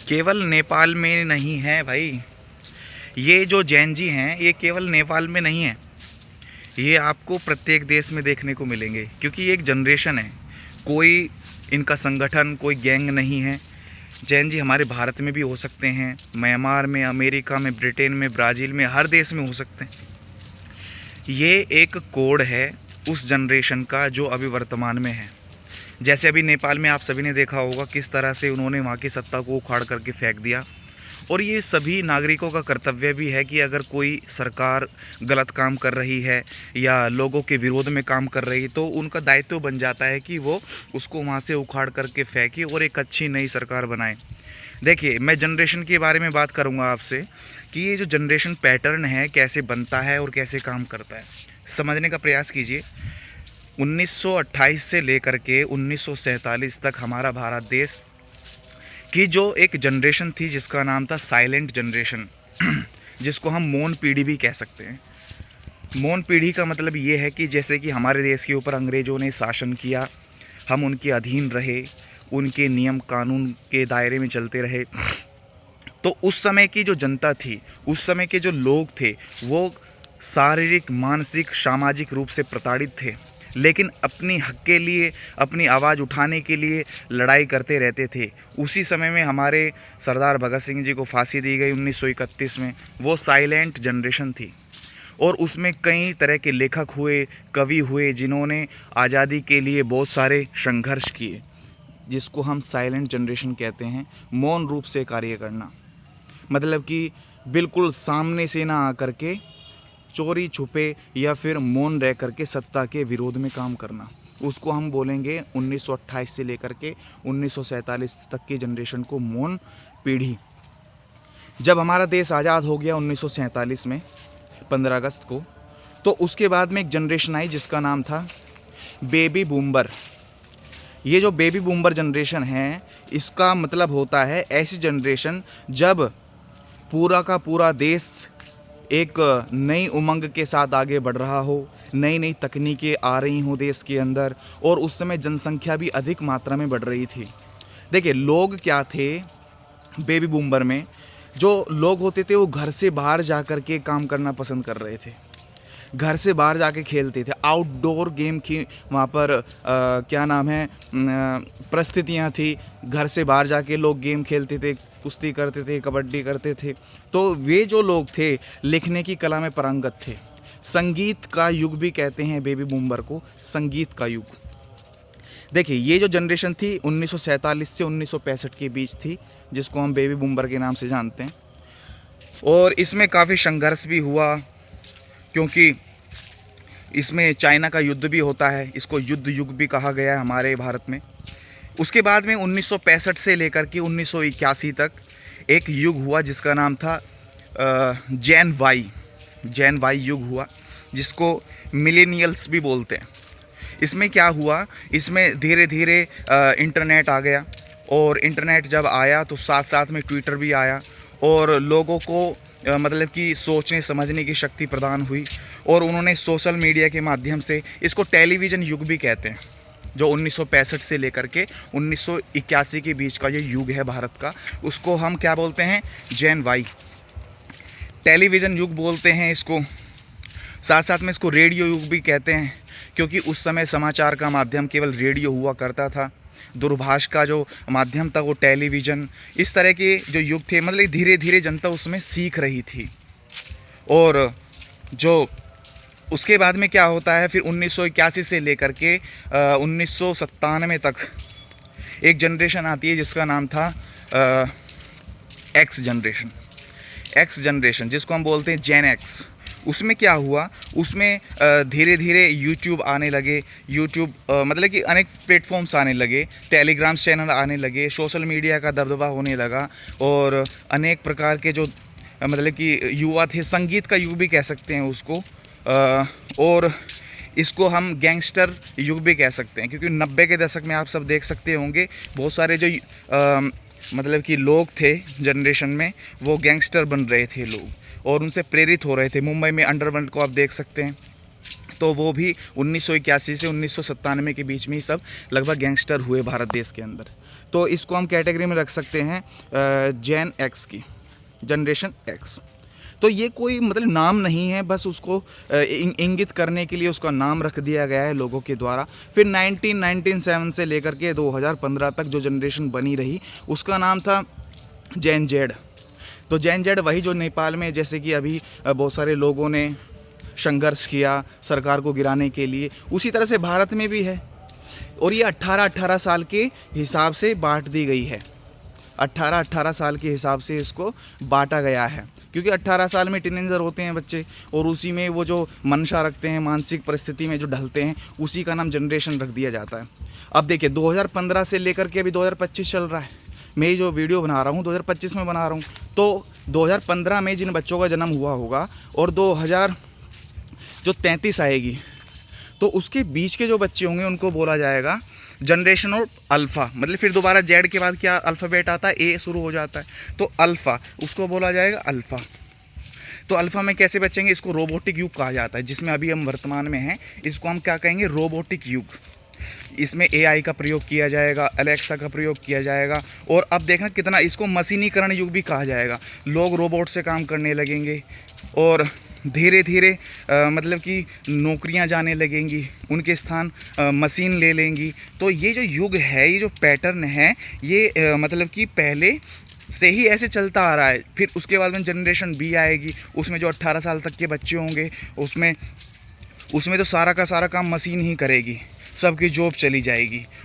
केवल नेपाल में नहीं है भाई, ये जो जैन जी हैं ये केवल नेपाल में नहीं है, ये आपको प्रत्येक देश में देखने को मिलेंगे। क्योंकि ये एक जनरेशन है, कोई इनका संगठन, कोई गैंग नहीं है। जैन जी हमारे भारत में भी हो सकते हैं, म्यांमार में, अमेरिका में, ब्रिटेन में, ब्राज़ील में, हर देश में हो सकते हैं। ये एक कोड है उस जनरेशन का जो अभी वर्तमान में है। जैसे अभी नेपाल में आप सभी ने देखा होगा किस तरह से उन्होंने वहाँ की सत्ता को उखाड़ करके फेंक दिया। और ये सभी नागरिकों का कर्तव्य भी है कि अगर कोई सरकार गलत काम कर रही है या लोगों के विरोध में काम कर रही है तो उनका दायित्व बन जाता है कि वो उसको वहाँ से उखाड़ करके फेंके और एक अच्छी नई सरकार बनाए। देखिए, मैं जनरेशन के बारे में बात करूँगा आपसे कि ये जो जनरेशन पैटर्न है कैसे बनता है और कैसे काम करता है, समझने का प्रयास कीजिए। 1928 से लेकर के 1947 तक हमारा भारत देश की जो एक जनरेशन थी जिसका नाम था साइलेंट जनरेशन, जिसको हम मौन पीढ़ी भी कह सकते हैं। मौन पीढ़ी का मतलब ये है कि जैसे कि हमारे देश के ऊपर अंग्रेज़ों ने शासन किया, हम उनके अधीन रहे, उनके नियम कानून के दायरे में चलते रहे। तो उस समय की जो जनता थी, उस समय के जो लोग थे, वो शारीरिक, मानसिक, सामाजिक रूप से प्रताड़ित थे, लेकिन अपनी हक के लिए, अपनी आवाज़ उठाने के लिए लड़ाई करते रहते थे। उसी समय में हमारे सरदार भगत सिंह जी को फांसी दी गई 1931 में। वो साइलेंट जनरेशन थी और उसमें कई तरह के लेखक हुए, कवि हुए, जिन्होंने आज़ादी के लिए बहुत सारे संघर्ष किए, जिसको हम साइलेंट जनरेशन कहते हैं। मौन रूप से कार्य करना, मतलब कि बिल्कुल सामने से ना आकर के चोरी छुपे या फिर मौन रह करके सत्ता के विरोध में काम करना, उसको हम बोलेंगे 1928 से लेकर के 1947 तक की जनरेशन को मौन पीढ़ी। जब हमारा देश आज़ाद हो गया 1947 में 15 अगस्त को, तो उसके बाद में एक जनरेशन आई जिसका नाम था बेबी बूमर। ये जो बेबी बूमर जनरेशन है, इसका मतलब होता है ऐसी जनरेशन जब पूरा का पूरा देश एक नई उमंग के साथ आगे बढ़ रहा हो, नई नई तकनीकें आ रही हों देश के अंदर, और उस समय जनसंख्या भी अधिक मात्रा में बढ़ रही थी। देखिए, लोग क्या थे बेबी बूमर में, जो लोग होते थे वो घर से बाहर जा कर के काम करना पसंद कर रहे थे, घर से बाहर जाके खेलते थे। आउटडोर गेम की वहाँ पर क्या नाम है, परिस्थितियाँ थी। घर से बाहर जाके लोग गेम खेलते थे, कुश्ती करते थे, कबड्डी करते थे। तो वे जो लोग थे लिखने की कला में पारंगत थे। संगीत का युग भी कहते हैं बेबी बूमर को, संगीत का युग। देखिए, ये जो जनरेशन थी 1947 से 1965 के बीच थी, जिसको हम बेबी बूमर के नाम से जानते हैं। और इसमें काफ़ी संघर्ष भी हुआ, क्योंकि इसमें चाइना का युद्ध भी होता है, इसको युद्ध युग भी कहा गया है हमारे भारत में। उसके बाद में 1965 से लेकर के 1981 तक एक युग हुआ जिसका नाम था जैन वाई युग हुआ, जिसको मिलेनियल्स भी बोलते हैं। इसमें क्या हुआ, इसमें धीरे धीरे इंटरनेट आ गया, और इंटरनेट जब आया तो साथ साथ में ट्विटर भी आया, और लोगों को मतलब कि सोचने समझने की शक्ति प्रदान हुई, और उन्होंने सोशल मीडिया के माध्यम से, इसको टेलीविज़न युग भी कहते हैं, जो 1965 से लेकर के 1981 के बीच का ये युग है भारत का, उसको हम क्या बोलते हैं, जैन वाई, टेलीविज़न युग बोलते हैं इसको। साथ साथ में इसको रेडियो युग भी कहते हैं, क्योंकि उस समय समाचार का माध्यम केवल रेडियो हुआ करता था, दूरभाष का जो माध्यम था वो टेलीविज़न। इस तरह के जो युग थे, मतलब धीरे धीरे जनता उसमें सीख रही थी। और जो उसके बाद में क्या होता है, फिर 1981 से लेकर के 1997 तक एक जनरेशन आती है जिसका नाम था एक्स जनरेशन, जिसको हम बोलते हैं जेन एक्स। उसमें क्या हुआ, उसमें धीरे धीरे यूट्यूब आने लगे, मतलब कि अनेक प्लेटफॉर्म्स आने लगे, टेलीग्राम चैनल आने लगे, सोशल मीडिया का दबदबा होने लगा, और अनेक प्रकार के जो मतलब कि युवा थे, संगीत का युग भी कह सकते हैं उसको, और इसको हम गैंगस्टर युग भी कह सकते हैं, क्योंकि 90 के दशक में आप सब देख सकते होंगे बहुत सारे जो मतलब कि लोग थे जनरेशन में, वो गैंगस्टर बन रहे थे लोग, और उनसे प्रेरित हो रहे थे। मुंबई में अंडरवर्ल्ड को आप देख सकते हैं, तो वो भी 1981 से 1997 के बीच में ही सब लगभग गैंगस्टर हुए भारत देश के अंदर। तो इसको हम कैटेगरी में रख सकते हैं जेन एक्स की, जनरेशन एक्स। तो ये कोई मतलब नाम नहीं है, बस उसको इंगित करने के लिए उसका नाम रख दिया गया है लोगों के द्वारा। फिर 1997 से लेकर के 2015 तक जो जनरेशन बनी रही उसका नाम था जेन जेड। तो जेन जेड वही जो नेपाल में जैसे कि अभी बहुत सारे लोगों ने संघर्ष किया सरकार को गिराने के लिए, उसी तरह से भारत में भी है। और ये 18-18 साल के हिसाब से बांट दी गई है, 18-18 साल के हिसाब से इसको बांटा गया है, क्योंकि 18 साल में टीनेजर होते हैं बच्चे, और उसी में वो जो मंशा रखते हैं, मानसिक परिस्थिति में जो ढलते हैं, उसी का नाम जनरेशन रख दिया जाता है। अब देखिए 2015 से लेकर के अभी 2025 चल रहा है, मैं ये जो वीडियो बना रहा हूँ 2025 में बना रहा हूँ, तो 2015 में जिन बच्चों का जन्म हुआ होगा और 2033 आएगी, तो उसके बीच के जो बच्चे होंगे उनको बोला जाएगा जनरेशन ऑफ अल्फ़ा। मतलब फिर दोबारा जेड के बाद क्या अल्फ़ाबेट आता है, ए शुरू हो जाता है, तो अल्फ़ा, उसको बोला जाएगा अल्फ़ा। तो अल्फ़ा में कैसे बचेंगे, इसको रोबोटिक युग कहा जाता है, जिसमें अभी हम वर्तमान में हैं, इसको हम क्या कहेंगे, रोबोटिक युग। इसमें एआई का प्रयोग किया जाएगा, अलेक्सा का प्रयोग किया जाएगा, और अब देखना कितना, इसको मशीनीकरण युग भी कहा जाएगा। लोग रोबोट से काम करने लगेंगे और धीरे धीरे मतलब कि नौकरियां जाने लगेंगी, उनके स्थान मशीन ले लेंगी। तो ये जो युग है, ये जो पैटर्न है, ये मतलब कि पहले से ही ऐसे चलता आ रहा है। फिर उसके बाद में जनरेशन बी आएगी, उसमें जो 18 साल तक के बच्चे होंगे, उसमें तो सारा का सारा काम मशीन ही करेगी, सबकी जॉब चली जाएगी।